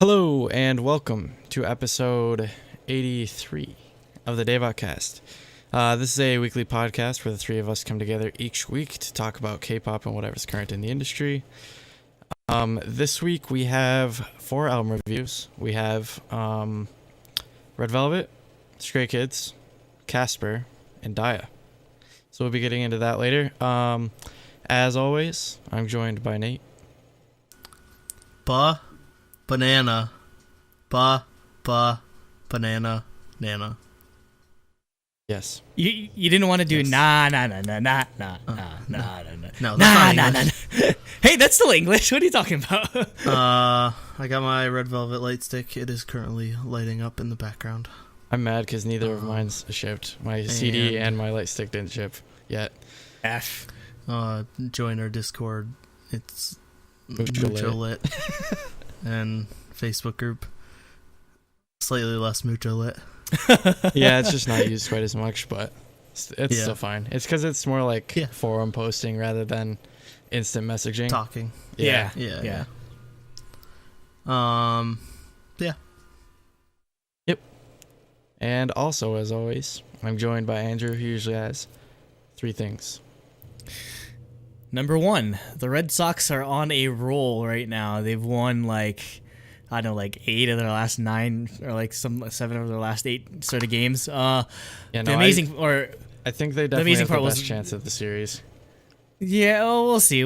Hello and welcome to episode 83 of the DaebakCast. This is a weekly podcast where the three of us come together each week to talk about K-pop and whatever's current in the industry. This week we have 4 album reviews. We have Red Velvet, Stray Kids, Casper, and Daya. So we'll be getting into that later. As always, I'm joined by Nate. Banana. Banana. Nana. Yes. You didn't want to do Yes. nah. No, that's not English. Hey, that's still English. What are you talking about? I got my Red Velvet light stick. It is currently lighting up in the background. I'm mad because neither of mine's shipped. My CD and my light stick didn't ship yet. F. Join our Discord. It's Mucho lit. And Facebook group. Slightly less mucho lit. Yeah, it's just not used quite as much, but it's still fine. It's because it's more like Yeah. forum posting rather than instant messaging. Talking. Yeah. Yeah. Yep. And also, as always, I'm joined by Andrew, who usually has 3 things. Number 1, the Red Sox are on a roll right now. They've won 8 of their last 9 or 7 of their last 8 sort of games. Yeah, The no, amazing I think they definitely amazing have the part best was- chance at the series. Yeah, we'll see.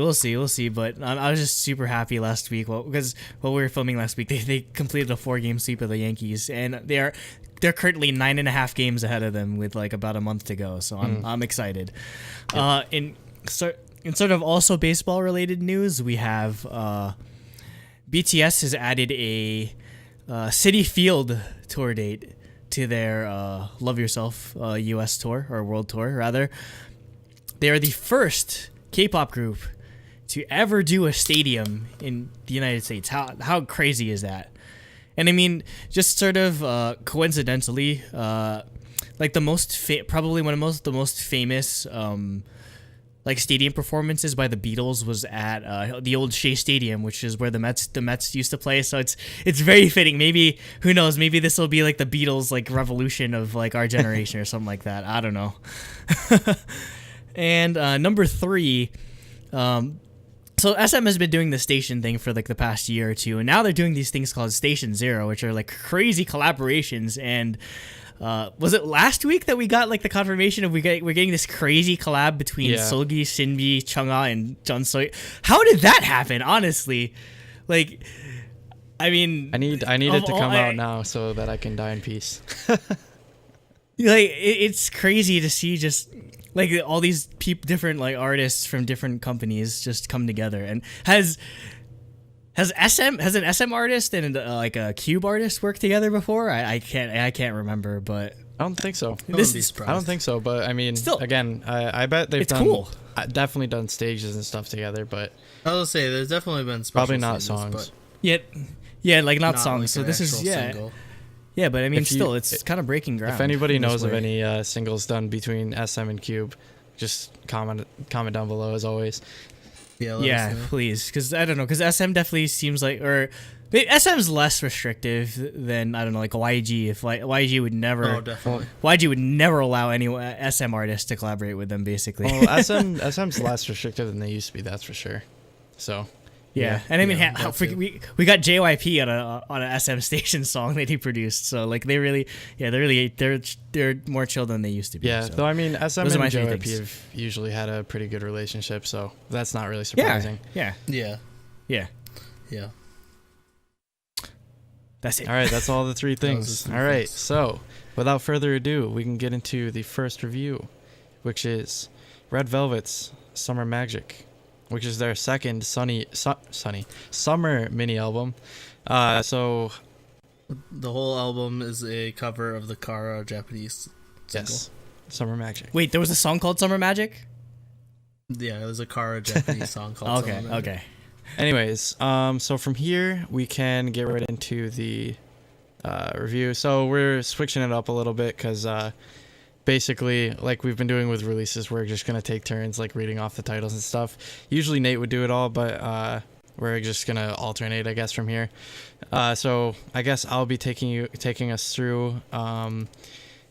But I was just super happy last week. Well, because while we were filming last week, they completed a 4-game sweep of the Yankees, and they're currently 9.5 games ahead of them with about a month to go. So I'm excited. Yep. In sort of also baseball related news, we have BTS has added a City Field tour date to their Love Yourself US tour, or world tour rather. They are the first K-pop group to ever do a stadium in the United States. How crazy is that? And I mean, just sort of coincidentally, probably one of the most famous stadium performances by the Beatles was at the old Shea Stadium, which is where the Mets used to play. So it's very fitting. Maybe, who knows, maybe this will be like the Beatles revolution of our generation or something like that. I don't know. And number 3, so SM has been doing the station thing for the past year or two, and now they're doing these things called Station Zero, which are crazy collaborations. And was it last week that we got the confirmation of we're getting this crazy collab between Seulgi, Shinbi, Chungha, and Jeonsoy? How did that happen? Honestly, I mean, I need it to come out now so that I can die in peace. It's crazy to see just all these different artists from different companies just come together. And has an SM artist and a Cube artist worked together before? I can't remember, but I don't think so. I wouldn't be surprised. I don't think so, but I mean, Still, again, I bet they've it's done cool. Definitely done stages and stuff together, but I will say there's definitely been special probably not singles, songs. yeah, not not songs. So an this is actual single. yeah, but I mean, If you- still, it's kind of breaking ground. If anybody in this knows of way. any singles done between SM and Cube, just comment down below as always. Yeah, let Yeah, us know. please, because I don't know, because SM definitely seems SM's less restrictive than YG. If YG would never, Oh, definitely. YG would never allow any SM artist to collaborate with them, basically. Well, SM's less restrictive than they used to be, that's for sure. So yeah, and I mean, yeah, how that too. we got JYP on a SM Station song that he produced. So they're more chill than they used to be. yeah, so. though I mean, SM Those are and my 3 JYP things. have usually had a pretty good relationship, so that's not really yeah, surprising. yeah, Yeah. yeah. Yeah. That's it. All right, that's all the 3 was things. just All right, things. so without further ado, we can get into the first review, which is Red Velvet's Summer Magic, which is their second summer mini album. So The whole album is a cover of the Kara Japanese single. yes, Summer Magic. Wait, there was a song called Summer Magic? Yeah, it was a Kara Japanese song called Okay, Summer Magic. okay. Anyways, so from here we can get right into the review. So we're switching it up a little bit because basically, like we've been doing with releases, we're just gonna take turns like reading off the titles and stuff. Usually Nate would do it all, but we're just gonna alternate, I guess, from here. So I guess I'll be taking us through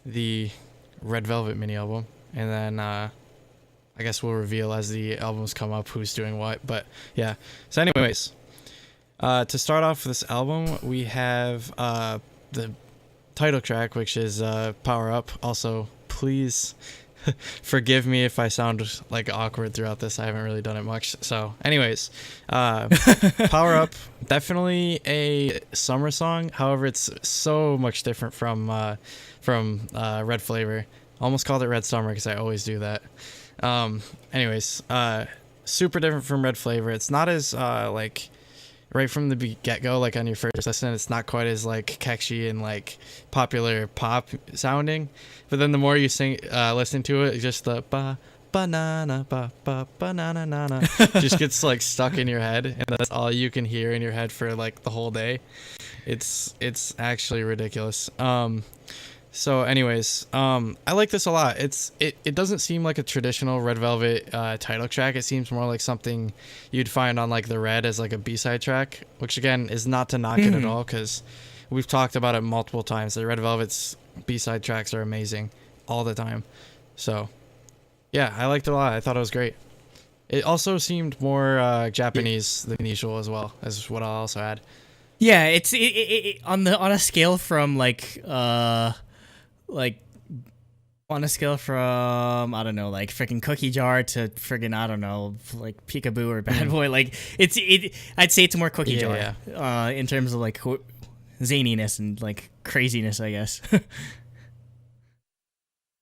the Red Velvet mini album, and then I guess we'll reveal as the albums come up who's doing what. But yeah. So anyways, to start off this album, we have the title track, which is Power Up. Also, please forgive me if I sound like awkward throughout this. I haven't really done it much. So anyways, Power Up, definitely a summer song. However, it's so much different from Red Flavor. Almost called it Red Summer because I always do that. Anyways, super different from Red Flavor. It's not as like right from the get-go, like on your first listen, it's not quite as like catchy and like popular pop sounding. But then the more you listen to it, just the banana banana nana just gets like stuck in your head, and that's all you can hear in your head for like the whole day. It's actually ridiculous. So anyways, I like this a lot. It doesn't seem like a traditional Red Velvet title track. It seems more like something you'd find on like the Red as like a B-side track, which again is not to knock it at all, because we've talked about it multiple times. The Red Velvet's B-side tracks are amazing all the time. So yeah, I liked it a lot. I thought it was great. It also seemed more Japanese than usual as well, as what I'll also add. Yeah, it's on a scale from like on a scale from, I don't know, like freaking Cookie Jar to freaking, I don't know, like Peekaboo or Bad Boy. Like I'd say it's more Cookie Jar in terms of like zaniness and like craziness, I guess.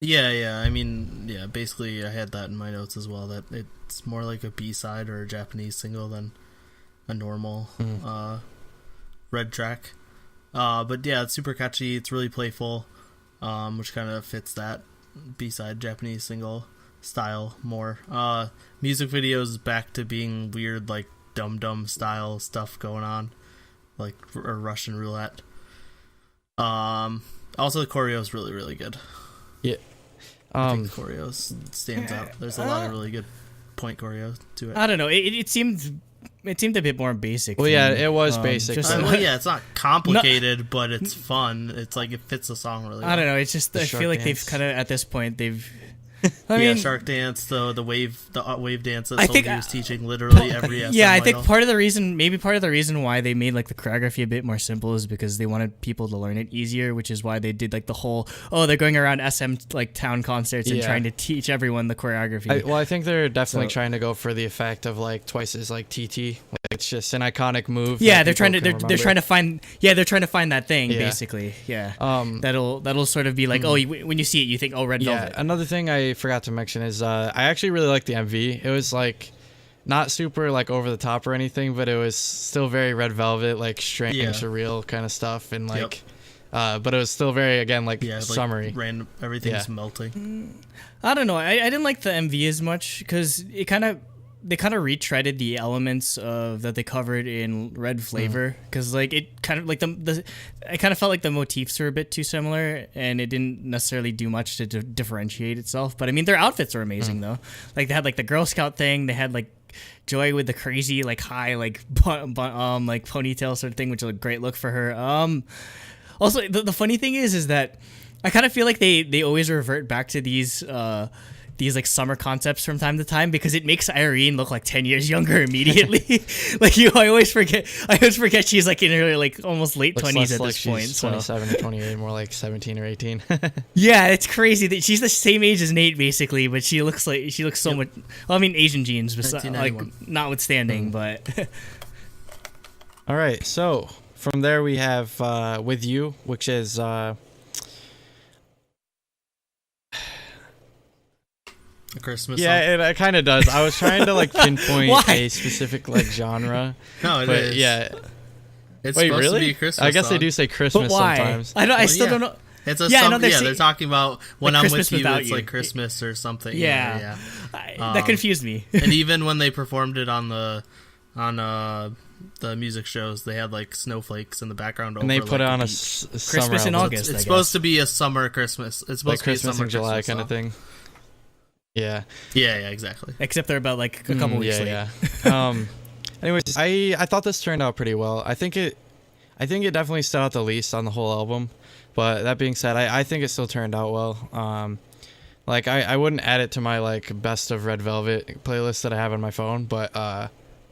Yeah. I mean, yeah. Basically, I had that in my notes as well. That it's more like a B-side or a Japanese single than a normal Red track. But yeah, it's super catchy. It's really playful. Which kind of fits that B-side Japanese single style more. Music videos back to being weird, like Dum style stuff going on, like or Russian roulette. Also the choreo is really, really good. Yeah. I think the choreo stands out. There's a lot of really good point choreo to it. I don't know. It seemed a bit more basic. Well, yeah, it was basic. Well, yeah, it's not complicated, but it's fun. It's like it fits the song really well. I don't know. It's just I feel like they've kind of at this point they've. I mean, Shark Dance, the wave dance that Soldier was teaching literally every SM I think part of the reason why they made like the choreography a bit more simple is because they wanted people to learn it easier, which is why they did like the whole they're going around SM like town concerts and trying to teach everyone the choreography. I think they're definitely trying to go for the effect of like Twice as like TT. Like, it's just an iconic move. Yeah, they're trying to find that thing basically. Yeah. That'll sort of be like when you see it you think Red Velvet. Another thing I forgot to mention is I actually really liked the MV. It was like not super like over the top or anything, but it was still very Red Velvet, like strange, surreal kind of stuff, and like but it was still very again like summery. Like random, everything's melting. I don't know. I didn't like the MV as much because they kind of retreaded the elements that they covered in Red Flavor, because like it kind of like I kind of felt like the motifs were a bit too similar, and it didn't necessarily do much to differentiate itself. But I mean, their outfits were amazing though. Like they had like the Girl Scout thing. They had like Joy with the crazy like high like like ponytail sort of thing, which was a great look for her. Also, the funny thing is that I kind of feel like they always revert back to these like summer concepts from time to time, because it makes Irene look like 10 years younger immediately. Like I always forget she's like in her like almost late 20s at like this point. She's 27 or 28, more like 17 or 18. Yeah, it's crazy that she's the same age as Nate basically, but she looks so much. Well, I mean, Asian genes, like notwithstanding, but. All right, so from there we have With You, which is. A Christmas song. It kind of does. I was trying to like pinpoint a specific like genre. No, it is. Yeah. It's supposed to be a Christmas I guess song. They do say Christmas sometimes. I still don't know. It's a they're talking about when I'm with you, it's like Christmas or something. Yeah. That confused me. And even when they performed it on the music shows, they had like snowflakes in the background. And they put it on a Christmas in August. It's supposed to be a summer Christmas. It's supposed to be Christmas a summer in July Christmas kind of thing. Yeah. Yeah, exactly. Except they're about like a couple weeks late. Yeah. Anyways, I thought this turned out pretty well. I think it definitely stood out the least on the whole album. But that being said, I think it still turned out well. Like I wouldn't add it to my like best of Red Velvet playlist that I have on my phone, but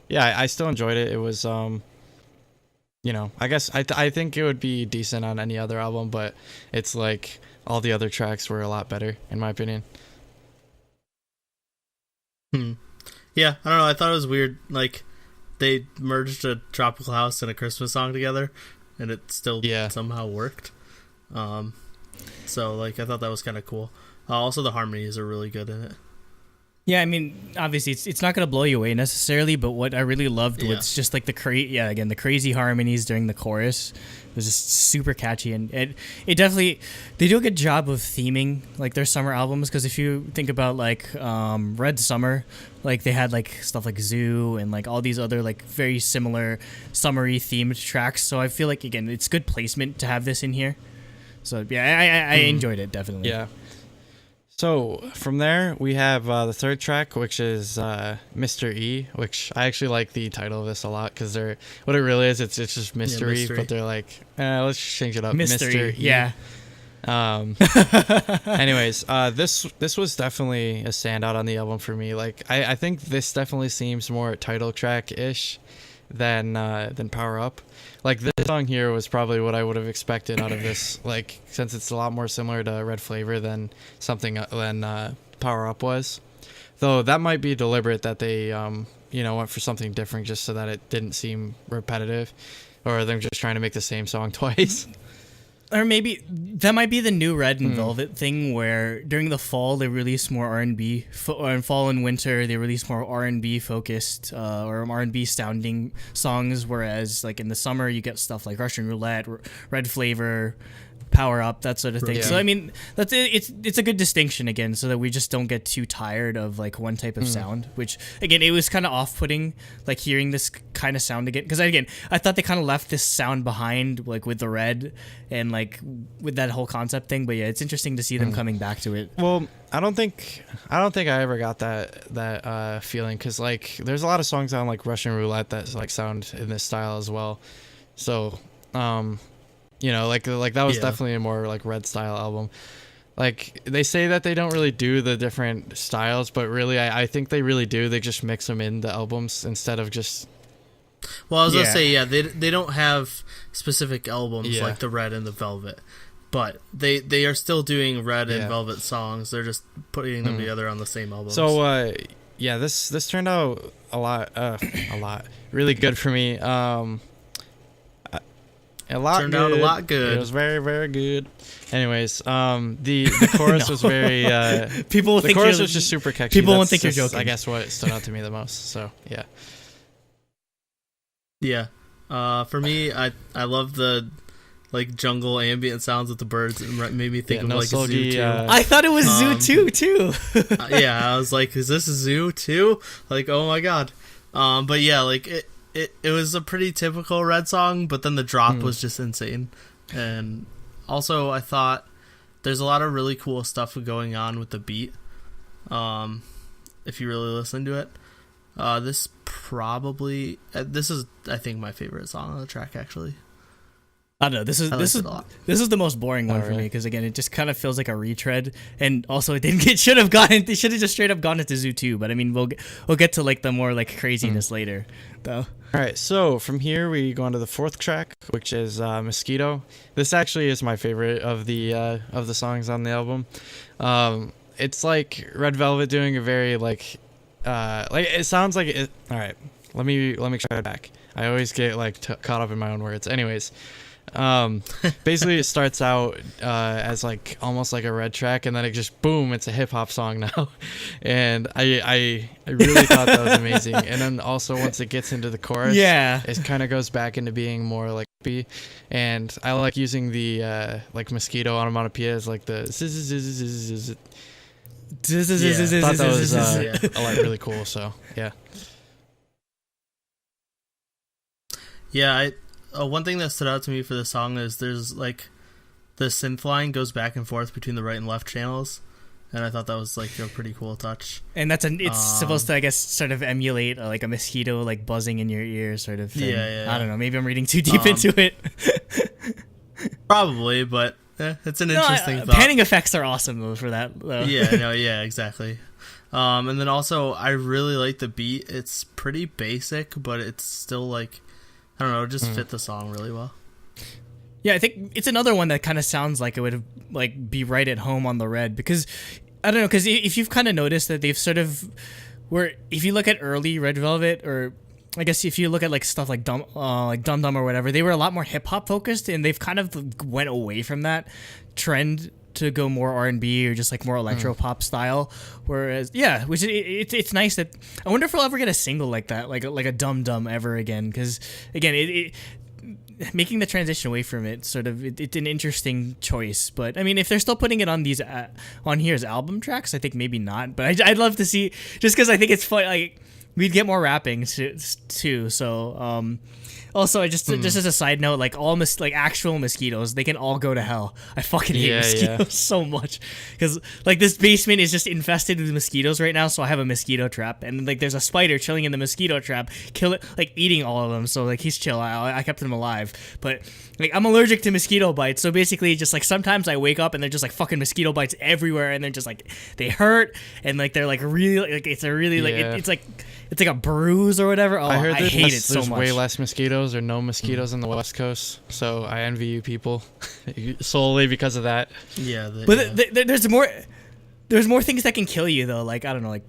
yeah, I still enjoyed it. It was you know, I guess I think it would be decent on any other album, but it's like all the other tracks were a lot better in my opinion. Yeah, I don't know. I thought it was weird. Like they merged a Tropical House and a Christmas song together, and it still somehow worked. So like I thought that was kind of cool. Also, the harmonies are really good in it. Yeah, I mean, obviously, it's not going to blow you away necessarily, but what I really loved was just like the crazy harmonies during the chorus. It was just super catchy, and it definitely, they do a good job of theming like their summer albums, because if you think about like Red Summer, like they had like stuff like Zoo and like all these other like very similar summery themed tracks. So I feel like, again, it's good placement to have this in here. So yeah, I enjoyed it, definitely. Yeah. So from there we have the third track, which is Mr. E, which I actually like the title of this a lot, because what it really is, it's just mystery, but they're like, let's just change it up, Mr. E. Yeah. Anyways, this was definitely a standout on the album for me. Like I think this definitely seems more title track ish than Power Up. Like this song here was probably what I would have expected out of this, like since it's a lot more similar to Red Flavor than Power Up was. Though that might be deliberate that they went for something different just so that it didn't seem repetitive, or they're just trying to make the same song twice. Or maybe that might be the new Red and Velvet thing, where during the fall they release more R&B, or in fall and winter they release more R&B focused or R&B sounding songs, whereas like in the summer you get stuff like Russian Roulette, Red Flavor, Power Up, that sort of thing. Yeah. So I mean, that's it's a good distinction again, so that we just don't get too tired of like one type of sound. Which again, it was kind of off-putting, like hearing this kind of sound again, because again, I thought they kind of left this sound behind, like with the Red and like with that whole concept thing. But yeah, it's interesting to see them coming back to it. Well, I don't think I ever got that feeling, because like there's a lot of songs on like Russian Roulette that like sound in this style as well. So like that was definitely a more like Red style album. Like they say that they don't really do the different styles, but really I think they really do. They just mix them in the albums instead of just. Well, I was gonna say they don't have specific albums like the Red and the Velvet, but they are still doing Red and Velvet songs. They're just putting them together on the same album. So this turned out a lot really good for me. Turned out a lot good. It was very, very good. Anyways, the chorus was very. The chorus was just super catchy. People won't think you're joking. I guess what stood out to me the most. So yeah. Yeah, for me, I love the like jungle ambient sounds with the birds. It made me think of like Zoo 2. I thought it was Zoo 2 too. Yeah, I was like, is this Zoo 2? Like, oh my god. But yeah, like it was a pretty typical Red song, but then the drop was just insane. And also I thought there's a lot of really cool stuff going on with the beat. If you really listen to it. This is I think my favorite song on the track, actually. I don't know. This is the most boring one for me, because again, it just kind of feels like a retread, and also they should have just straight up gone into Zoo 2. But I mean, we'll get to like the more like craziness later, though. All right, so from here we go on to the fourth track, which is Mosquito. This actually is my favorite of the songs on the album. It's like Red Velvet doing a very like it sounds like it. All right, let me try it back. I always get like caught up in my own words. Anyways. Basically it starts out as like almost like a Red track, and then it just boom, it's a hip-hop song now. And I really thought that was amazing. And then also once it gets into the chorus, it kind of goes back into being more like happy. And I like using the like Mosquito onomatopoeia as like the I thought that was really cool. So one thing that stood out to me for the song is there's like the synth line goes back and forth between the right and left channels, and I thought that was like a pretty cool touch. And it's supposed to, I guess, sort of emulate like a mosquito like buzzing in your ear sort of thing. Yeah. I don't know. Maybe I'm reading too deep into it. Probably, but it's an interesting thought. Panning effects are awesome though for that. Yeah, exactly. And then also, I really like the beat. It's pretty basic, but it's still like, I don't know, it just fit the song really well. Yeah, I think it's another one that kind of sounds like it would like be right at home on the Red, because I don't know, because if you've kind of noticed that they've sort of, where if you look at early Red Velvet, or I guess if you look at like stuff like Dum Dum or whatever, they were a lot more hip hop focused, and they've kind of went away from that trend to go more R&B or just like more electro pop style. Whereas which it's nice that, I wonder if we'll ever get a single like that, like a Dum Dum ever again, because again it making the transition away from it sort of it's an interesting choice. But I mean, if they're still putting it on these on here as album tracks, I think maybe not, but I'd love to see, just because I think it's fun, like we'd get more rapping too. So also, just as a side note, like like actual mosquitoes, they can all go to hell. I fucking hate mosquitoes so much, because like this basement is just infested with mosquitoes right now. So I have a mosquito trap, and like there's a spider chilling in the mosquito trap, like eating all of them. So like he's chill. I kept him alive, but like I'm allergic to mosquito bites. So basically, just like sometimes I wake up and they're just like fucking mosquito bites everywhere, and they're just like they hurt, and like they're like really like it's a really like it's like a bruise or whatever. Oh, I hate it so much. There's way less mosquitoes or no mosquitoes on the West Coast, so I envy you people solely because of that. Yeah, there's more things that can kill you though. Like I don't know, like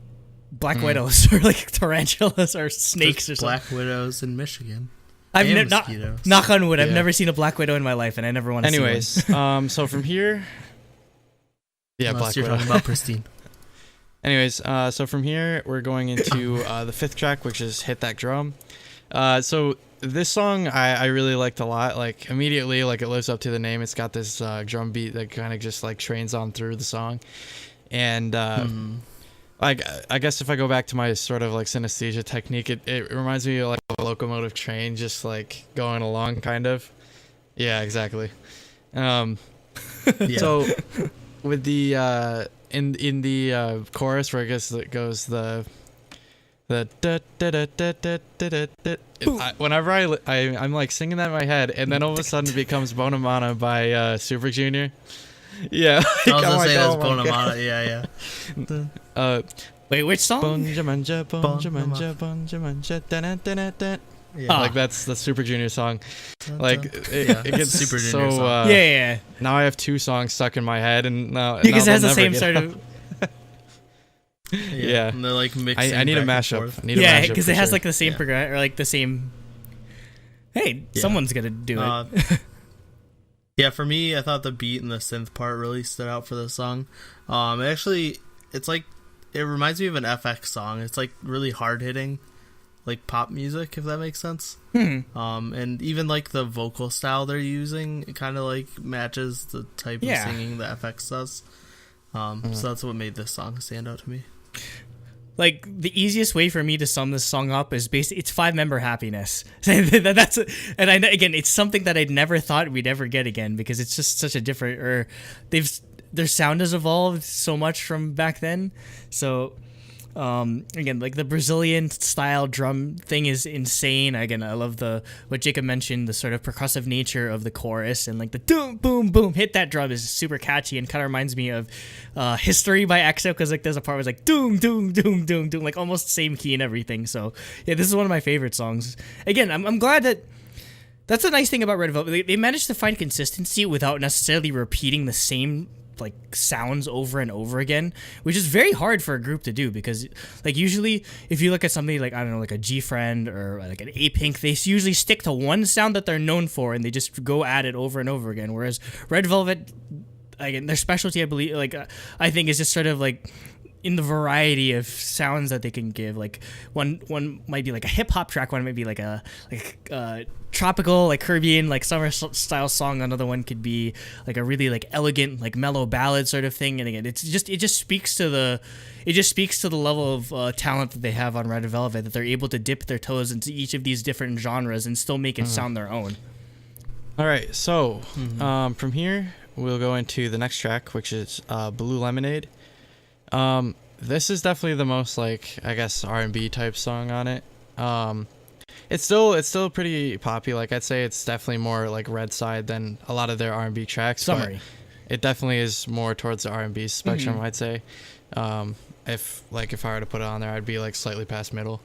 black widows or like tarantulas or snakes or something. Black widows in Michigan. I've knock on wood. I've never seen a black widow in my life, and I never want to. Anyways, so from here, Unless you're talking about Pristine. Anyways, so from here we're going into the fifth track, which is "Hit That Drum." So this song I really liked a lot. Like immediately, like it lives up to the name. It's got this drum beat that kind of just like trains on through the song, and like I guess if I go back to my sort of like synesthesia technique, it reminds me of like a locomotive train just like going along, kind of. Yeah, exactly. So with the in the chorus, where I guess it goes the whenever I'm like singing that in my head, and then all of a sudden it becomes Bonamana by Super Junior. Yeah, I was gonna say that's Bonamana. Yeah. Wait, which song? Bonja manja, bonja manja, bonja manja, yeah, like that's the Super Junior song. Like it gets Super so Junior song. Yeah. Now I have two songs stuck in my head, and now because now it has the same sort of. Yeah. And they're like mixing. I need a mashup. Because it has like the same or like the same. Hey, someone's gonna do it. Yeah, for me, I thought the beat and the synth part really stood out for this song. It's like it reminds me of an FX song. It's like really hard hitting, like pop music, if that makes sense. And even like the vocal style they're using, it kind of like matches the type of singing the FX does. So that's what made this song stand out to me. Like the easiest way for me to sum this song up is basically it's 5-member happiness. Again, it's something that I'd never thought we'd ever get again, because it's just such a different, their sound has evolved so much from back then. So again, like the Brazilian style drum thing is insane. Again, I love what Jacob mentioned, the sort of percussive nature of the chorus, and like the boom boom boom hit that drum is super catchy and kind of reminds me of History by EXO, because like there's a part where it's like doom doom doom doom doom, like almost same key and everything. So yeah, this is one of my favorite songs. Again, I'm glad that's a nice thing about Red Velvet. They managed to find consistency without necessarily repeating the same like sounds over and over again, which is very hard for a group to do, because like usually if you look at somebody like, I don't know, like a G-Friend or like an A-Pink, they usually stick to one sound that they're known for and they just go at it over and over again. Whereas Red Velvet, again, their specialty, I believe, like I think is just sort of like in the variety of sounds that they can give. Like one might be like a hip hop track, one might be like a tropical, like Caribbean, like summer style song. Another one could be like a really like elegant, like mellow ballad sort of thing. And again, it just speaks to the level of talent that they have on Red Velvet, that they're able to dip their toes into each of these different genres and still make it sound their own. All right, so from here we'll go into the next track, which is Blue Lemonade. This is definitely the most like I guess R&B type song on it. It's still pretty poppy. Like I'd say it's definitely more like Red Side than a lot of their R&B tracks. Summary. But it definitely is more towards the R&B spectrum. I'd say. If I were to put it on there, I'd be like slightly past middle.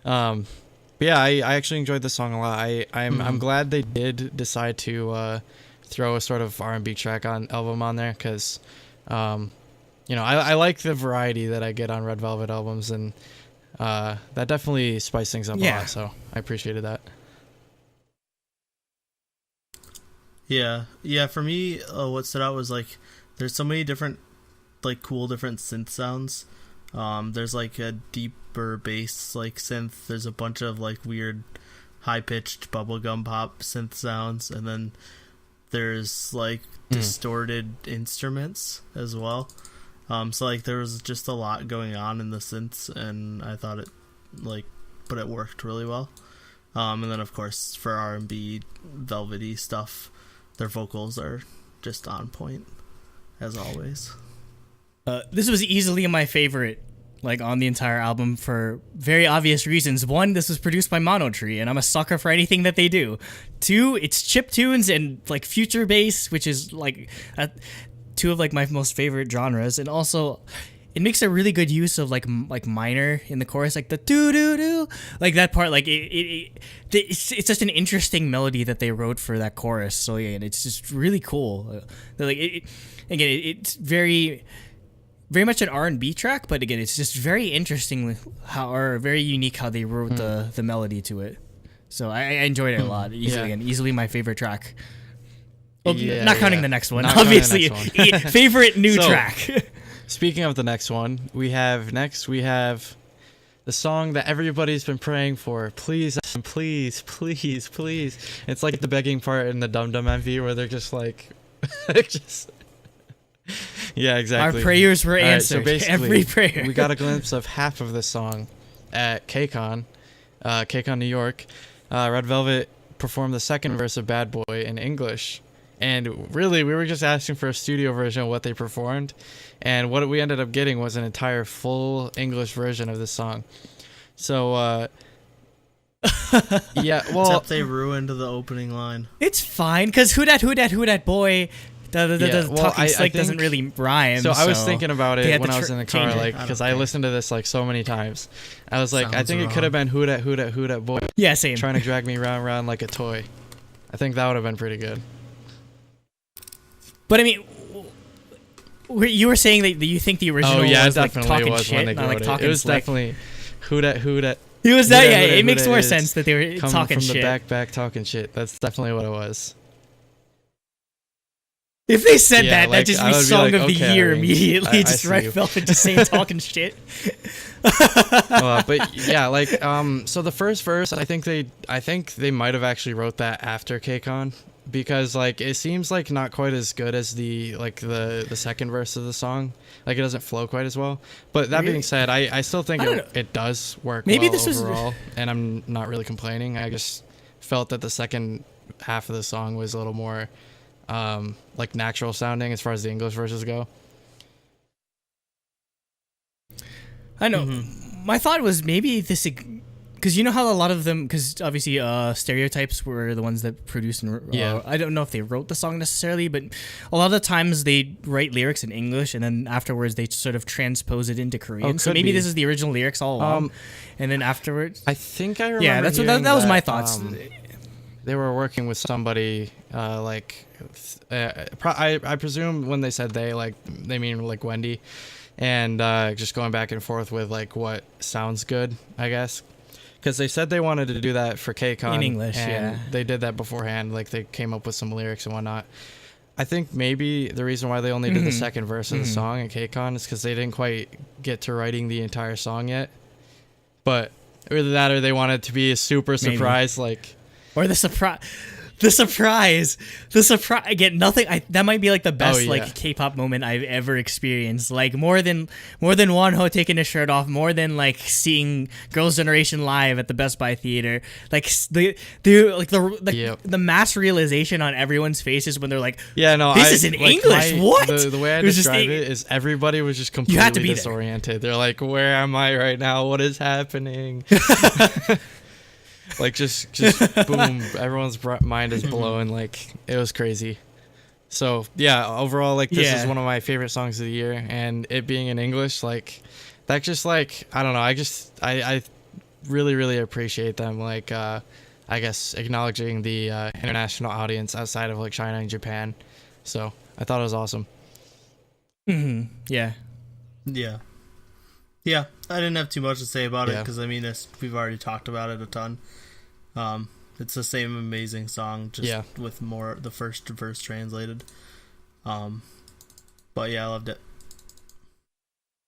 But yeah, I actually enjoyed the song a lot. I'm glad they did decide to throw a sort of R&B track on album on there because, I like the variety that I get on Red Velvet albums, and that definitely spiced things up a lot. So I appreciated that. Yeah. For me, what stood out was like there's so many different like cool different synth sounds. There's like a deeper bass like synth. There's a bunch of like weird high pitched bubblegum pop synth sounds, and then there's like distorted instruments as well. So like there was just a lot going on in the synths, and I thought it worked really well. And then of course for R&B velvety stuff, their vocals are just on point as always. This was easily my favorite, like, on the entire album for very obvious reasons. One, this was produced by Mono Tree, and I'm a sucker for anything that they do. Two, it's chip tunes and, like, future bass, which is, like, two of, like, my most favorite genres. And also, it makes a really good use of, like minor in the chorus, like the doo-doo-doo. Like, that part, like, it's just an interesting melody that they wrote for that chorus. So, yeah, and it's just really cool. It's very much an R&B track, but again, it's just very interesting very unique how they wrote the melody to it. So I enjoyed it a lot. Easily my favorite track. Well, not counting the next one, obviously. Favorite new track. Speaking of the next one, we have the song that everybody's been praying for. Please, please, please, please. It's like the begging part in the Dum Dum MV where they're just like, yeah, exactly. Our prayers were answered. So basically, every prayer. We got a glimpse of half of this song at KCON, New York. Red Velvet performed the second verse of Bad Boy in English. And really, we were just asking for a studio version of what they performed. And what we ended up getting was an entire full English version of this song. So, yeah, well... Except they ruined the opening line. It's fine, because who dat boy... talking slick doesn't really rhyme. So I was thinking about it when I was in the car, like, because I listened to this like so many times. I was like, I think it could have been who dat boy. Yeah, same. Trying to drag me round like a toy. I think that would have been pretty good. But I mean, you were saying that you think the original was like talking shit, when they not like it. talking It was slick. Definitely who dat. It was that, yeah. It makes more sense that they were coming talking from shit. The back talking shit. That's definitely what it was. If they said that, like, that'd just be song of the year immediately. Just Red Velvet just saying talking shit. But yeah, like so the first verse, I think they might have actually wrote that after KCON, because like it seems like not quite as good as the second verse of the song. Like it doesn't flow quite as well. But that being said, I still think it does work well overall, and I'm not really complaining. I just felt that the second half of the song was a little more like natural sounding as far as the English verses go. I know. My thought was maybe this, because you know how a lot of them, because obviously Stereotypes were the ones that produced and I don't know if they wrote the song necessarily, but a lot of the times they write lyrics in English and then afterwards they sort of transpose it into Korean. So maybe this is the original lyrics all along, and then afterwards I think I remember. Yeah, that was my thoughts. They were working with somebody I presume when they said they mean like Wendy, and just going back and forth with like what sounds good, I guess, because they said they wanted to do that for KCON in English, and they did that beforehand. Like they came up with some lyrics and whatnot. I think maybe the reason why they only did the second verse of the song at KCON is because they didn't quite get to writing the entire song yet. But either that or they wanted to be a super surprise, like. Or the the surprise. Again, nothing. That might be like the best yeah. like K-pop moment I've ever experienced. Like more than Wonho taking his shirt off, more than like seeing Girls' Generation live at the Best Buy theater. Like the mass realization on everyone's faces when they're like, yeah, no, this is in English. What? The way I describe it is everybody was just completely disoriented. They're like, where am I right now? What is happening? Like just boom, everyone's mind is blown. Like it was crazy. So yeah, overall, like this is one of my favorite songs of the year, and it being in English, like that just like I don't know, I really really appreciate them, like I guess acknowledging the international audience outside of like China and Japan. So I thought it was awesome. Yeah. I didn't have too much to say about it because I mean we've already talked about it a ton. It's the same amazing song, just with more the first verse translated. But yeah, I loved it.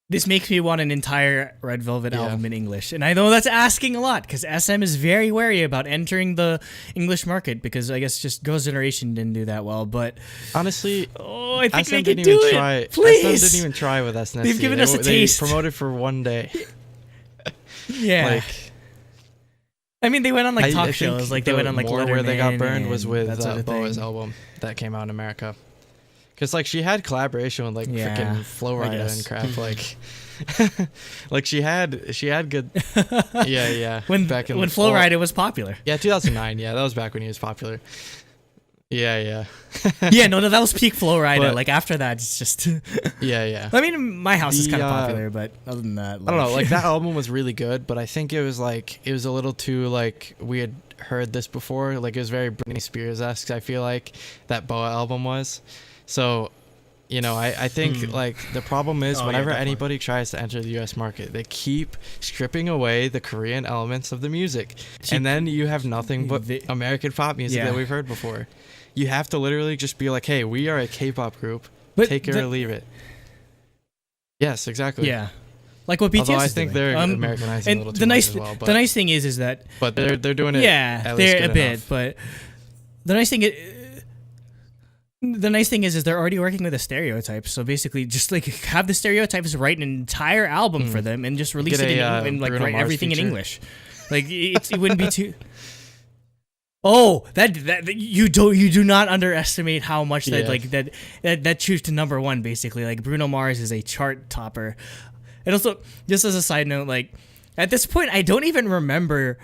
This makes me want an entire Red Velvet album in English. And I know that's asking a lot because SM is very wary about entering the English market because I guess just Girls' Generation didn't do that well. But honestly, I think SM they didn't can even do try. it. Please. SM didn't even try with SNSD. They've given us a taste. They promoted for one day. Yeah. Like, I mean, they went on like talk shows. Like they went on like more Letterman. Where they got burned was with that Boa's album that came out in America. Because like she had collaboration with like freaking Flo Rida and crap. Like, like she had good. Yeah. when Flo Rida was popular. Yeah, 2009. Yeah, that was back when he was popular. Yeah. Yeah, no, that was peak Flo Rida. Like after that, it's just. Yeah. I mean, My House is kind of popular, but other than that, I don't know. Like that album was really good, but I think it was a little too like we had heard this before. Like it was very Britney Spears-esque. I feel like that Boa album was. So, you know, I think like the problem is whenever anybody tries to enter the U.S. market, they keep stripping away the Korean elements of the music, and then you have nothing but American pop music that we've heard before. You have to literally just be like, hey, we are a K-pop group. Take it or leave it. Yes, exactly. Yeah. Like what BTS Although I is think doing. they're Americanizing a little too much as well. But the nice thing is that... But they're doing it at least they're good a bit. enough. But the nice thing is they're already working with a stereotype. So basically just like have the stereotypes write an entire album for them and just release it and like write everything in English. Like it wouldn't be too... Oh, that you do not underestimate how much that choose to number one basically. Like Bruno Mars is a chart topper. And also, just as a side note, like at this point, I don't even remember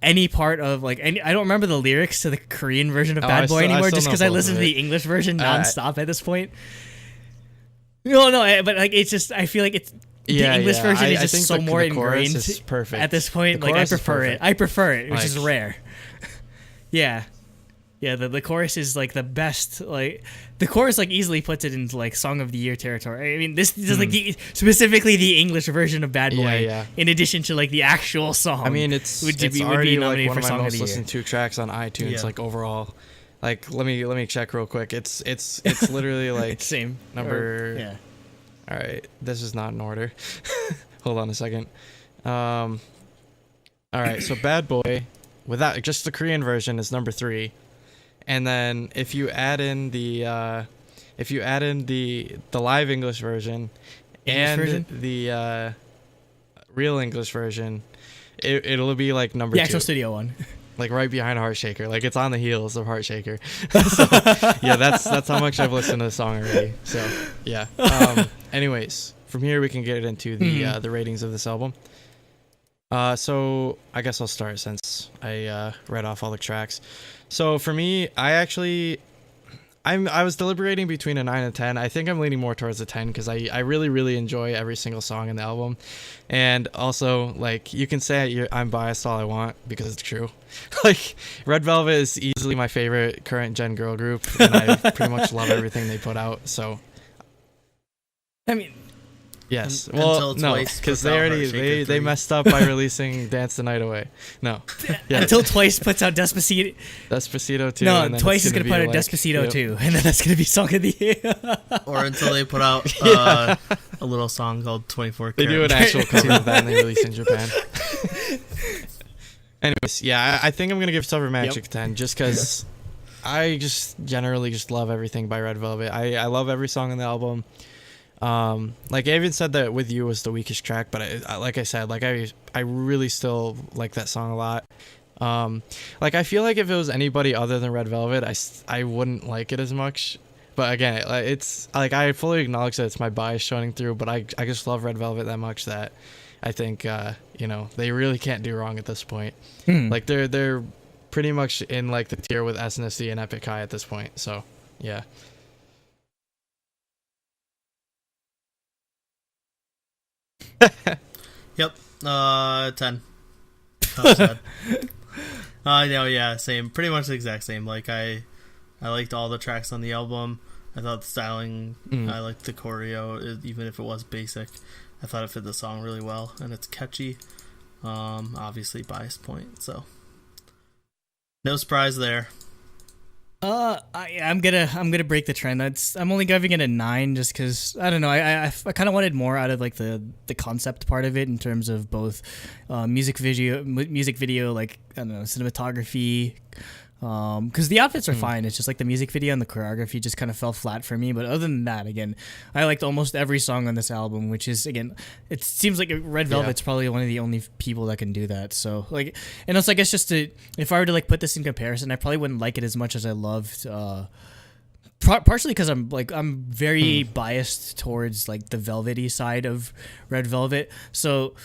any part of I don't remember the lyrics to the Korean version of Bad Boy anymore, just because I listened to the English version nonstop at this point. No, but like it's just I feel like it's. The English version is just so more ingrained at this point. Like I prefer it, which is rare. Yeah, the chorus is like the best. Like the chorus like easily puts it into like Song of the Year territory. I mean, this is like specifically the English version of Bad Boy. Yeah. In addition to like the actual song. I mean, it's already like one of my most listened to tracks on iTunes. Like overall, like let me check real quick. It's literally like same number. All right, this is not in order. Hold on a second. All right, so Bad Boy. Without just the Korean version is number 3, and then if you add in the live English version the real English version, it'll be like number 2. The actual studio one, like right behind Heart Shaker. Like it's on the heels of Heart Shaker. So, yeah, that's how much I've listened to the song already. So yeah. Anyways, from here we can get into the ratings of this album. So I guess I'll start since I read off all the tracks. So for me, I was deliberating between a 9 and 10. I think I'm leaning more towards a 10 because I really, really enjoy every single song in the album. And also, like, you can say I'm biased all I want because it's true. Like, Red Velvet is easily my favorite current gen girl group, and I pretty much love everything they put out. So, I mean... Yes. Well, no, because they messed up by releasing Dance the Night Away. No. Yeah. Until Twice puts out Despacito. Despacito 2. No, Twice is going to put out Despacito 2, and then that's going to be Song of the Year. Or until they put out a little song called 24 Karat. They do an actual cover of that and they release it in Japan. Anyways, yeah, I think I'm going to give Silver Magic a 10 just because I just generally just love everything by Red Velvet. I love every song on the album. Like I even said that With You was the weakest track, but like I said, like I really still like that song a lot. Like I feel like if it was anybody other than Red Velvet, I wouldn't like it as much. But again, it's like I fully acknowledge that it's my bias showing through, but I just love Red Velvet that much that I think they really can't do wrong at this point. Like they're pretty much in like the tier with SNSD and Epic High at this point. So yeah. Yep. 10. Oh, sad. No, yeah, same. Pretty much the exact same. Like I liked all the tracks on the album. I thought the styling, I liked the choreo, even if it was basic. I thought it fit the song really well, and it's catchy. Obviously bias point, so no surprise there. I'm gonna break the trend. I'm only giving it a 9 just because I don't know. I kind of wanted more out of like the concept part of it in terms of both music video, like I don't know, cinematography. Because the outfits are fine. It's just like the music video and the choreography just kind of fell flat for me. But other than that, again, I liked almost every song on this album, which is, again, it seems like Red Velvet's probably one of the only people that can do that. So like, and also I guess if I were to like put this in comparison, I probably wouldn't like it as much as I loved. Partially because I'm very biased towards like the velvety side of Red Velvet. So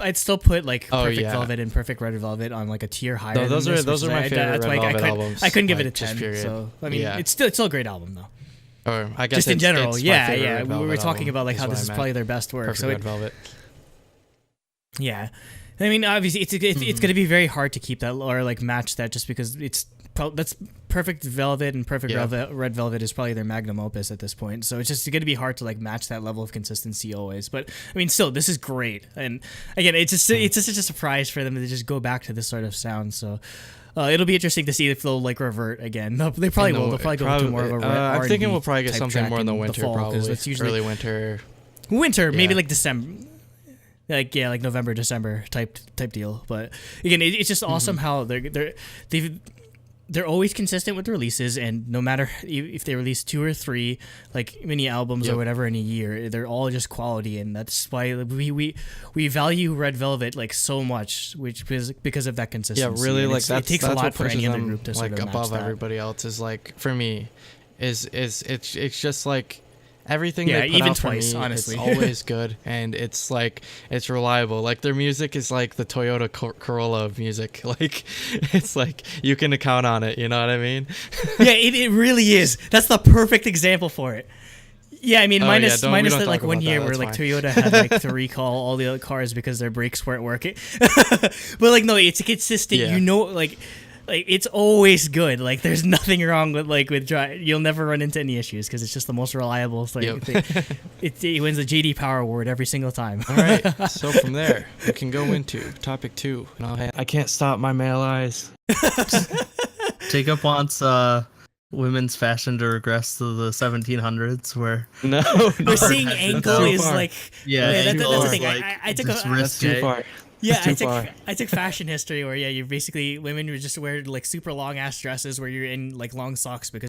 I'd still put like Perfect Velvet and Perfect Red Velvet on like a tier higher. No, those are my favorite Red Velvet albums. I couldn't give it a 10. So I mean, it's still a great album though. Or I guess just in general, it's yeah. We were talking about like how this is probably their best work. Perfect Red Velvet. Yeah, I mean, obviously it's going to be very hard to keep that or like match that just because that's Perfect Velvet and Perfect Red Velvet is probably their magnum opus at this point. So it's just going to be hard to like match that level of consistency always. But I mean, still, this is great. And again, it's just such a surprise for them to just go back to this sort of sound. So it'll be interesting to see if they'll like revert again. No, they probably will. They'll probably go into more of a I'm thinking we'll probably get something more in the winter, probably. That's usually early winter. Maybe like December. Like November, December type deal. But again, it's just awesome how they're always consistent with the releases, and no matter if they release 2 or 3 like mini albums or whatever in a year, they're all just quality, and that's why we value Red Velvet like so much, which is because of that consistency. Yeah, really, and like it takes a lot for any other group to like sort of above match that. everybody else. Is like for me, it's just like. Everything they put even out twice, for me, honestly. It's always good, and it's like it's reliable. Like their music is like the Toyota Corolla of music. Like it's like you can count on it. You know what I mean? Yeah, it really is. That's the perfect example for it. Yeah, I mean, minus that like one year where like Toyota had like to recall all the other cars because their brakes weren't working. But like no, it's consistent. You know, like it's always good. Like there's nothing wrong with drive. You'll never run into any issues because it's just the most reliable thing. It wins the JD Power Award every single time. All right, so from there we can go into topic 2. I can't stop my male eyes. Jacob wants women's fashion to regress to the 1700s, where we're seeing ankle is like that's the thing. Like, I took that's too far. Yeah, I took fashion history where you basically women would just wear like super long ass dresses where you're in like long socks because